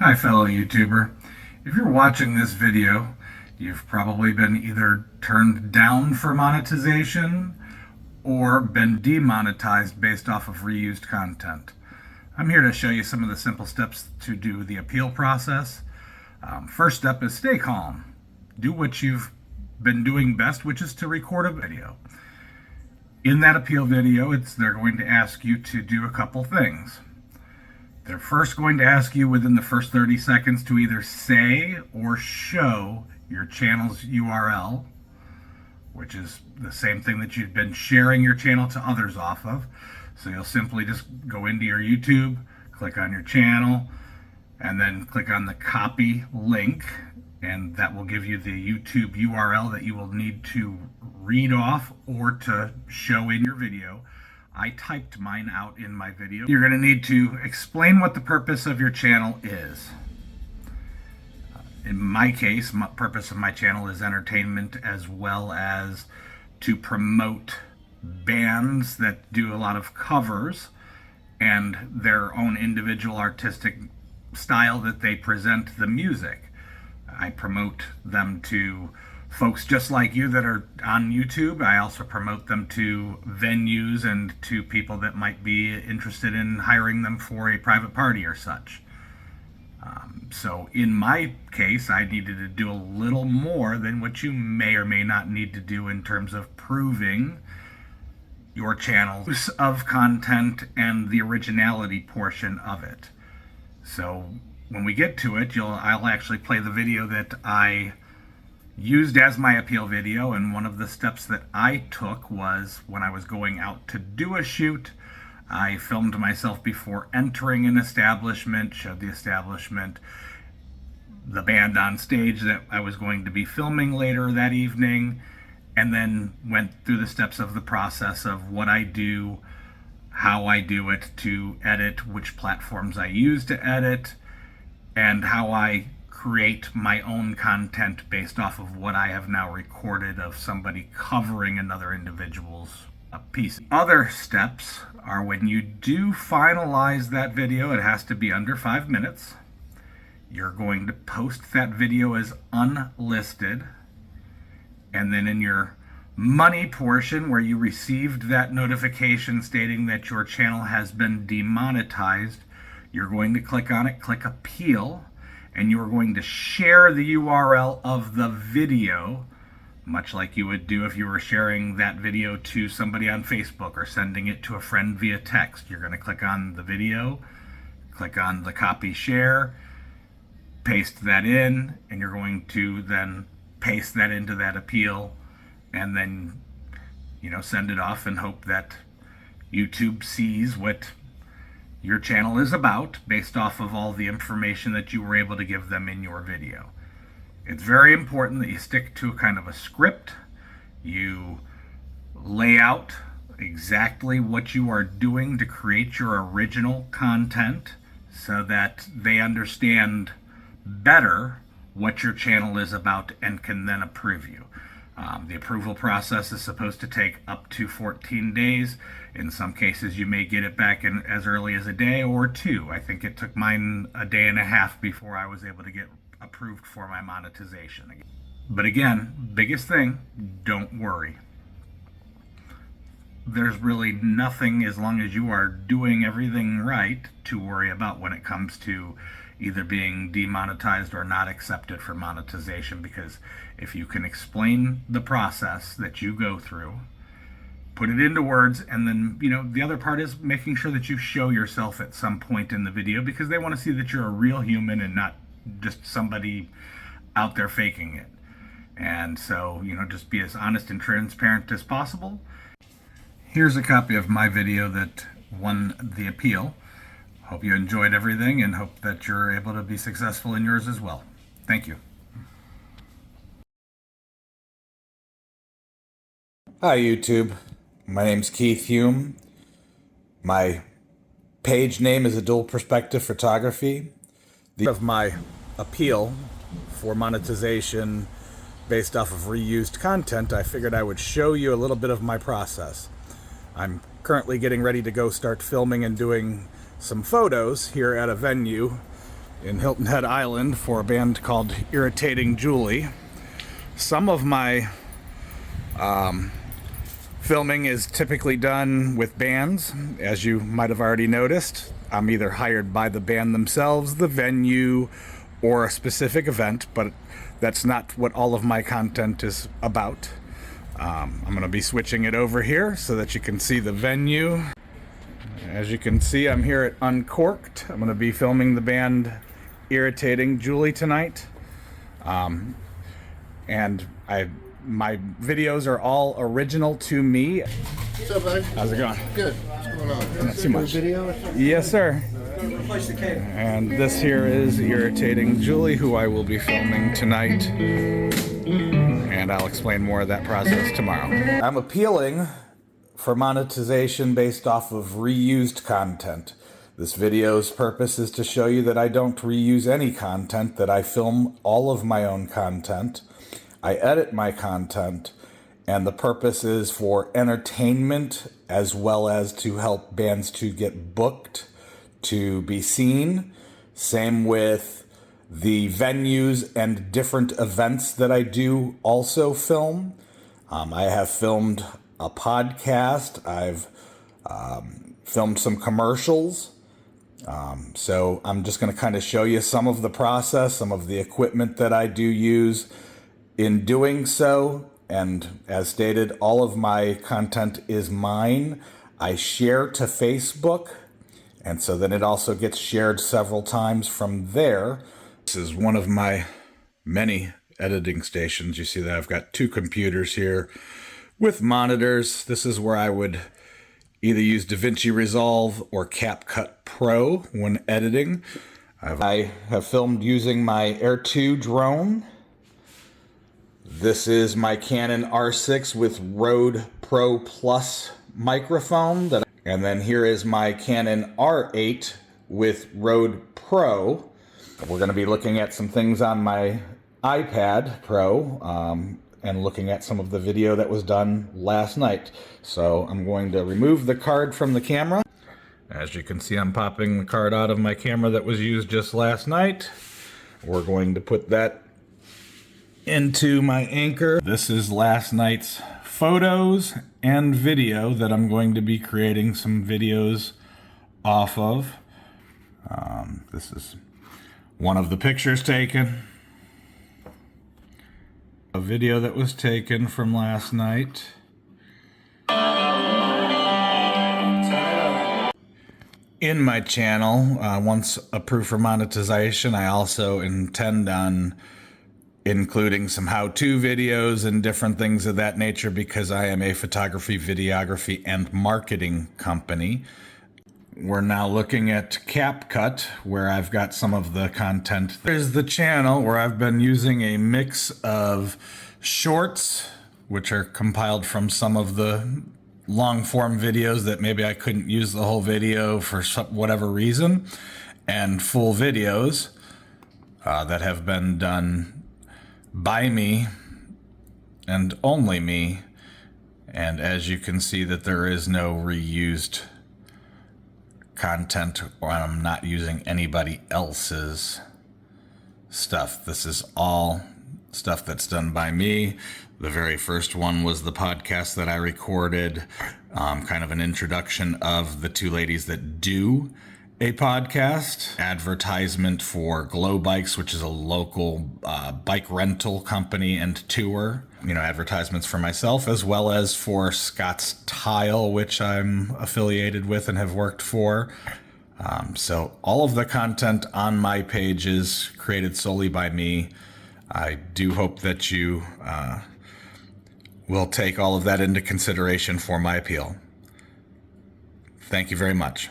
Hi, fellow YouTuber. If you're watching this video, you've probably been either turned down for monetization or been demonetized based off of reused content. I'm here to show you some of the simple steps to do the appeal process. First step is stay calm. Do what you've been doing best, which is to record a video. In that appeal video, they're going to ask you to do a couple things. They're first going to ask you within the first 30 seconds to either say or show your channel's URL, which is the same thing that you've been sharing your channel to others off of. So you'll simply just go into your YouTube, click on your channel, and then click on the copy link, and that will give you the YouTube URL that you will need to read off or to show in your video. I typed mine out in my video. You're going to need to explain what the purpose of your channel is. In my case, the purpose of my channel is entertainment, as well as to promote bands that do a lot of covers and their own individual artistic style that they present the music. I promote them to folks just like you that are on YouTube. I also promote them to venues and to people that might be interested in hiring them for a private party or such. So in my case, I needed to do a little more than what you may or may not need to do in terms of proving your channel's of content and the originality portion of it. So when we get to it, I'll actually play the video that I used as my appeal video, and one of the steps that I took was when I was going out to do a shoot, I filmed myself before entering an establishment, showed the establishment, the band on stage that I was going to be filming later that evening, and then went through the steps of the process of what I do, how I do it to edit, which platforms I use to edit, and how I create my own content based off of what I have now recorded of somebody covering another individual's piece. Other steps are when you do finalize that video, it has to be under 5 minutes. You're going to post that video as unlisted, and then in your money portion where you received that notification stating that your channel has been demonetized, you're going to click on it, click appeal, and you're going to share the URL of the video, much like you would do if you were sharing that video to somebody on Facebook or sending it to a friend via text. You're going to click on the video, click on the copy share, paste that in, and you're going to then paste that into that appeal, and then send it off and hope that YouTube sees what your channel is about based off of all the information that you were able to give them in your video. It's very important that you stick to kind of a script. You lay out exactly what you are doing to create your original content so that they understand better what your channel is about and can then approve you. The approval process is supposed to take up to 14 days. In some cases, you may get it back in as early as a day or two. I think it took mine a day and a half before I was able to get approved for my monetization. But again, biggest thing, don't worry. There's really nothing, as long as you are doing everything right, to worry about when it comes to either being demonetized or not accepted for monetization, because if you can explain the process that you go through, put it into words, and then the other part is making sure that you show yourself at some point in the video, because they want to see that you're a real human and not just somebody out there faking it. And so just be as honest and transparent as possible. Here's a copy of my video that won the appeal. Hope you enjoyed everything and hope that you're able to be successful in yours as well. Thank you. Hi YouTube, my name's Keith Hume. My page name is A Dual Perspective Photography. Of my appeal for monetization based off of reused content, I figured I would show you a little bit of my process. I'm currently getting ready to go start filming and doing some photos here at a venue in Hilton Head Island for a band called Irritating Julie. Some of my filming is typically done with bands, as you might have already noticed. I'm either hired by the band themselves, the venue, or a specific event, but that's not what all of my content is about. I'm going to be switching it over here so that you can see the venue. As you can see, I'm here at Uncorked. I'm going to be filming the band Irritating Julie tonight. And my videos are all original to me. What's up, buddy? How's it going? Good. What's going on? Not too much. Video or something? Yes, sir. And this here is Irritating Julie, who I will be filming tonight. And I'll explain more of that process tomorrow. I'm appealing for monetization based off of reused content. This video's purpose is to show you that I don't reuse any content, that I film all of my own content. I edit my content, and the purpose is for entertainment as well as to help bands to get booked, to be seen. Same with the venues and different events that I do also film. I have filmed a podcast. I've filmed some commercials. So I'm just going to kind of show you some of the process, some of the equipment that I do use in doing so. And as stated, all of my content is mine. I share to Facebook, and so then it also gets shared several times from there. This is one of my many editing stations. You see that I've got two computers here with monitors. This is where I would either use DaVinci Resolve or CapCut Pro when editing. I have filmed using my Air 2 drone. This is my Canon R6 with Rode Pro Plus microphone. And then here is my Canon R8 with Rode Pro. We're going to be looking at some things on my iPad Pro and looking at some of the video that was done last night. So I'm going to remove the card from the camera. As you can see, I'm popping the card out of my camera that was used just last night. We're going to put that into my Anchor. This is last night's photos and video that I'm going to be creating some videos off of. This is one of the pictures taken. A video that was taken from last night. In my channel, once approved for monetization, I also intend on including some how-to videos and different things of that nature because I am a photography, videography, and marketing company. We're now looking at CapCut, where I've got some of the content. There's the channel where I've been using a mix of shorts, which are compiled from some of the long-form videos that maybe I couldn't use the whole video for whatever reason, and full videos that have been done by me and only me. And as you can see, that there is no reused content, or I'm not using anybody else's stuff. This is all stuff that's done by me. The very first one was the podcast that I recorded, kind of an introduction of the two ladies that do a podcast, advertisement for Glow Bikes, which is a local bike rental company and tour, advertisements for myself, as well as for Scott's Tile, which I'm affiliated with and have worked for. So all of the content on my page is created solely by me. I do hope that you will take all of that into consideration for my appeal. Thank you very much.